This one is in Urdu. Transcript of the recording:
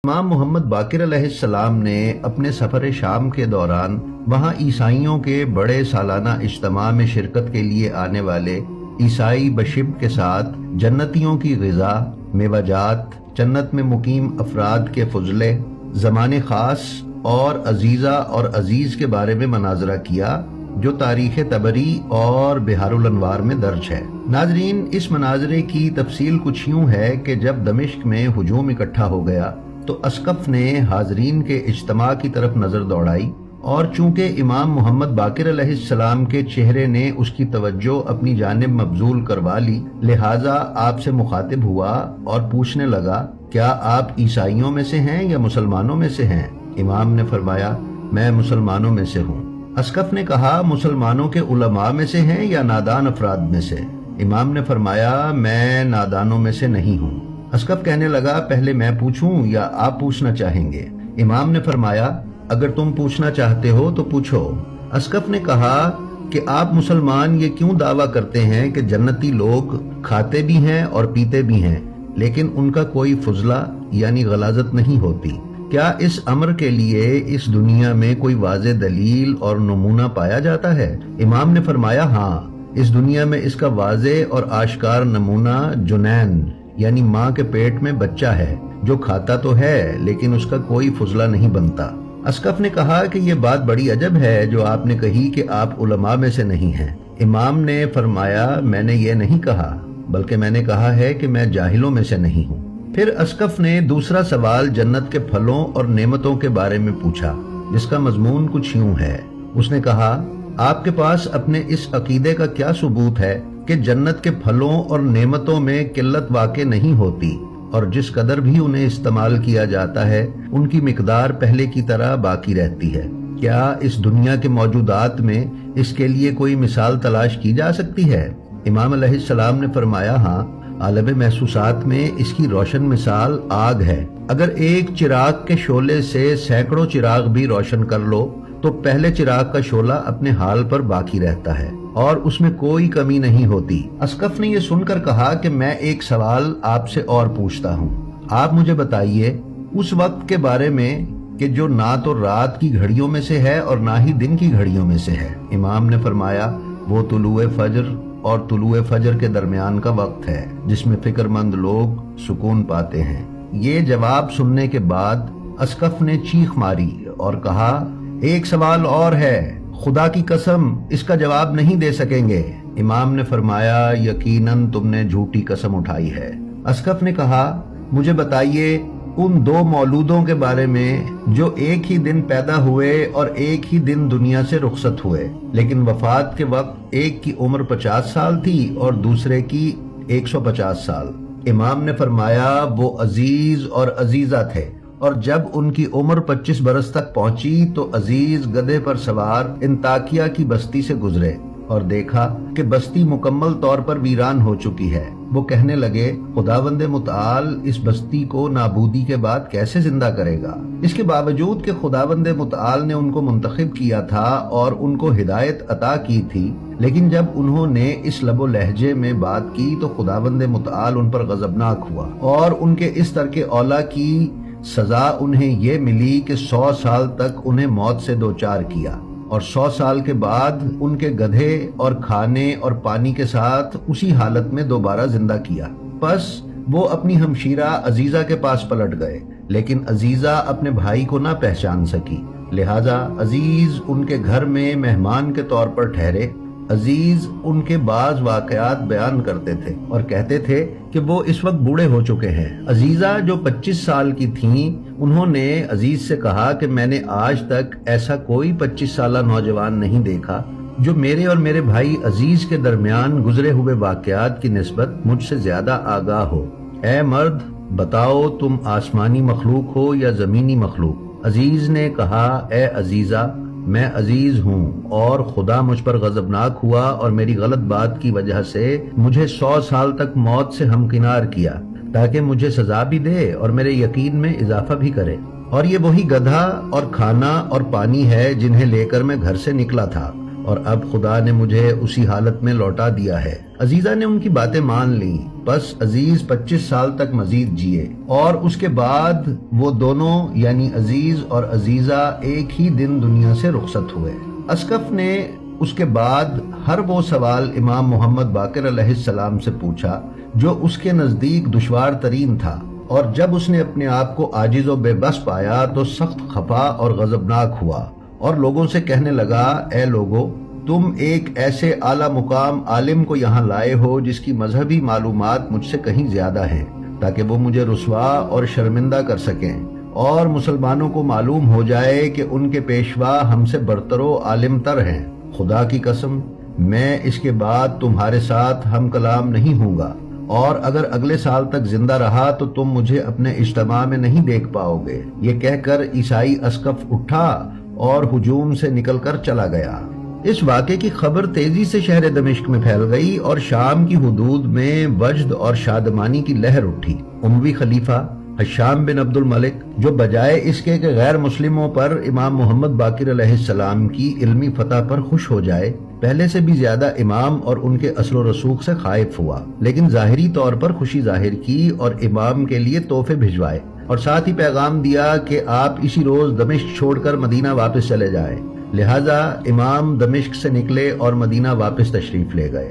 امام محمد باقر علیہ السلام نے اپنے سفر شام کے دوران وہاں عیسائیوں کے بڑے سالانہ اجتماع میں شرکت کے لیے آنے والے عیسائی بشب کے ساتھ جنتیوں کی غذا، میوہ جات، جنت میں مقیم افراد کے فضلے، زمان خاص اور عزیزہ اور عزیز کے بارے میں مناظرہ کیا جو تاریخ طبری اور بحار الانوار میں درج ہے۔ ناظرین، اس مناظرے کی تفصیل کچھ یوں ہے کہ جب دمشق میں ہجوم اکٹھا ہو گیا تو اسقف نے حاضرین کے اجتماع کی طرف نظر دوڑائی، اور چونکہ امام محمد باقر علیہ السلام کے چہرے نے اس کی توجہ اپنی جانب مبذول کروا لی، لہٰذا آپ سے مخاطب ہوا اور پوچھنے لگا، کیا آپ عیسائیوں میں سے ہیں یا مسلمانوں میں سے ہیں؟ امام نے فرمایا، میں مسلمانوں میں سے ہوں۔ اسقف نے کہا، مسلمانوں کے علماء میں سے ہیں یا نادان افراد میں سے؟ امام نے فرمایا، میں نادانوں میں سے نہیں ہوں۔ اسقف کہنے لگا، پہلے میں پوچھوں یا آپ پوچھنا چاہیں گے؟ امام نے فرمایا، اگر تم پوچھنا چاہتے ہو تو پوچھو۔ اسقف نے کہا کہ آپ مسلمان یہ کیوں دعویٰ کرتے ہیں کہ جنتی لوگ کھاتے بھی ہیں اور پیتے بھی ہیں لیکن ان کا کوئی فضلہ یعنی غلاظت نہیں ہوتی؟ کیا اس امر کے لیے اس دنیا میں کوئی واضح دلیل اور نمونہ پایا جاتا ہے؟ امام نے فرمایا، ہاں، اس دنیا میں اس کا واضح اور آشکار نمونہ جنین یعنی ماں کے پیٹ میں بچہ ہے جو کھاتا تو ہے لیکن اس کا کوئی فضلہ نہیں بنتا۔ اسقف نے کہا کہ یہ بات بڑی عجب ہے جو آپ نے کہی کہ آپ علماء میں سے نہیں ہیں۔ امام نے فرمایا، میں نے یہ نہیں کہا بلکہ میں نے کہا ہے کہ میں جاہلوں میں سے نہیں ہوں۔ پھر اسقف نے دوسرا سوال جنت کے پھلوں اور نعمتوں کے بارے میں پوچھا جس کا مضمون کچھ یوں ہے۔ اس نے کہا، آپ کے پاس اپنے اس عقیدے کا کیا ثبوت ہے کہ جنت کے پھلوں اور نعمتوں میں قلت واقع نہیں ہوتی اور جس قدر بھی انہیں استعمال کیا جاتا ہے ان کی مقدار پہلے کی طرح باقی رہتی ہے؟ کیا اس دنیا کے موجودات میں اس کے لیے کوئی مثال تلاش کی جا سکتی ہے؟ امام علیہ السلام نے فرمایا، ہاں، عالم محسوسات میں اس کی روشن مثال آگ ہے۔ اگر ایک چراغ کے شعلے سے سینکڑوں چراغ بھی روشن کر لو تو پہلے چراغ کا شعلہ اپنے حال پر باقی رہتا ہے اور اس میں کوئی کمی نہیں ہوتی۔ اسقف نے یہ سن کر کہا کہ میں ایک سوال آپ سے اور پوچھتا ہوں۔ آپ مجھے بتائیے اس وقت کے بارے میں کہ جو نہ تو رات کی گھڑیوں میں سے ہے اور نہ ہی دن کی گھڑیوں میں سے ہے۔ امام نے فرمایا، وہ طلوع فجر اور طلوع فجر کے درمیان کا وقت ہے جس میں فکر مند لوگ سکون پاتے ہیں۔ یہ جواب سننے کے بعد اسقف نے چیخ ماری اور کہا، ایک سوال اور ہے، خدا کی قسم اس کا جواب نہیں دے سکیں گے۔ امام نے فرمایا، یقیناً تم نے جھوٹی قسم اٹھائی ہے۔ اسقف نے کہا، مجھے بتائیے ان دو مولودوں کے بارے میں جو ایک ہی دن پیدا ہوئے اور ایک ہی دن دنیا سے رخصت ہوئے لیکن وفات کے وقت ایک کی عمر 50 سال تھی اور دوسرے کی 150 سال۔ امام نے فرمایا، وہ عزیز اور عزیزہ تھے، اور جب ان کی عمر 25 برس تک پہنچی تو عزیز گدھے پر سوار انطاکیہ کی بستی سے گزرے اور دیکھا کہ بستی مکمل طور پر ویران ہو چکی ہے۔ وہ کہنے لگے، خداوند متعال اس بستی کو نابودی کے بعد کیسے زندہ کرے گا؟ اس کے باوجود کہ خداوند متعال نے ان کو منتخب کیا تھا اور ان کو ہدایت عطا کی تھی، لیکن جب انہوں نے اس لب و لہجے میں بات کی تو خداوند متعال ان پر غضبناک ہوا اور ان کے اس ترک اولیٰ کی سزا انہیں یہ ملی کہ 100 سال تک انہیں موت سے دوچار کیا اور 100 سال کے بعد ان کے گدھے اور کھانے اور پانی کے ساتھ اسی حالت میں دوبارہ زندہ کیا۔ پس وہ اپنی ہمشیرہ عزیزہ کے پاس پلٹ گئے لیکن عزیزہ اپنے بھائی کو نہ پہچان سکی، لہٰذا عزیز ان کے گھر میں مہمان کے طور پر ٹھہرے۔ عزیز ان کے بعض واقعات بیان کرتے تھے اور کہتے تھے کہ وہ اس وقت بوڑھے ہو چکے ہیں۔ عزیزہ جو 25 سال کی تھیں، انہوں نے عزیز سے کہا کہ میں نے آج تک ایسا کوئی 25 سالہ نوجوان نہیں دیکھا جو میرے اور میرے بھائی عزیز کے درمیان گزرے ہوئے واقعات کی نسبت مجھ سے زیادہ آگاہ ہو۔ اے مرد، بتاؤ تم آسمانی مخلوق ہو یا زمینی مخلوق؟ عزیز نے کہا، اے عزیزہ، میں عزیز ہوں اور خدا مجھ پر غضبناک ہوا اور میری غلط بات کی وجہ سے مجھے 100 سال تک موت سے ہمکنار کیا تاکہ مجھے سزا بھی دے اور میرے یقین میں اضافہ بھی کرے۔ اور یہ وہی گدھا اور کھانا اور پانی ہے جنہیں لے کر میں گھر سے نکلا تھا اور اب خدا نے مجھے اسی حالت میں لوٹا دیا ہے۔ عزیزہ نے ان کی باتیں مان لیں، بس عزیز 25 سال تک مزید جیے، اور اس کے بعد وہ دونوں یعنی عزیز اور عزیزہ ایک ہی دن دنیا سے رخصت ہوئے۔ اسقف نے اس کے بعد ہر وہ سوال امام محمد باقر علیہ السلام سے پوچھا جو اس کے نزدیک دشوار ترین تھا، اور جب اس نے اپنے آپ کو عاجز و بے بس پایا تو سخت خفا اور غضبناک ہوا، اور لوگوں سے کہنے لگا، اے لوگو، تم ایک ایسے اعلیٰ مقام عالم کو یہاں لائے ہو جس کی مذہبی معلومات مجھ سے کہیں زیادہ ہیں، تاکہ وہ مجھے رسوا اور شرمندہ کر سکیں، اور مسلمانوں کو معلوم ہو جائے کہ ان کے پیشوا ہم سے برتر و عالم تر ہیں۔ خدا کی قسم، میں اس کے بعد تمہارے ساتھ ہم کلام نہیں ہوں گا، اور اگر اگلے سال تک زندہ رہا تو تم مجھے اپنے اجتماع میں نہیں دیکھ پاؤ گے۔ یہ کہہ کر عیسائی اسقف اٹھا اور ہجوم سے نکل کر چلا گیا۔ اس واقعے کی خبر تیزی سے شہر دمشق میں پھیل گئی اور شام کی حدود میں وجد اور شادمانی کی لہر اٹھی۔ اموی خلیفہ حشام بن عبد الملک، جو بجائے اس کے کہ غیر مسلموں پر امام محمد باقر علیہ السلام کی علمی فتح پر خوش ہو جائے، پہلے سے بھی زیادہ امام اور ان کے اثر و رسوخ سے خائف ہوا، لیکن ظاہری طور پر خوشی ظاہر کی اور امام کے لیے تحفے بھجوائے، اور ساتھ ہی پیغام دیا کہ آپ اسی روز دمشق چھوڑ کر مدینہ واپس چلے جائیں۔ لہذا امام دمشق سے نکلے اور مدینہ واپس تشریف لے گئے۔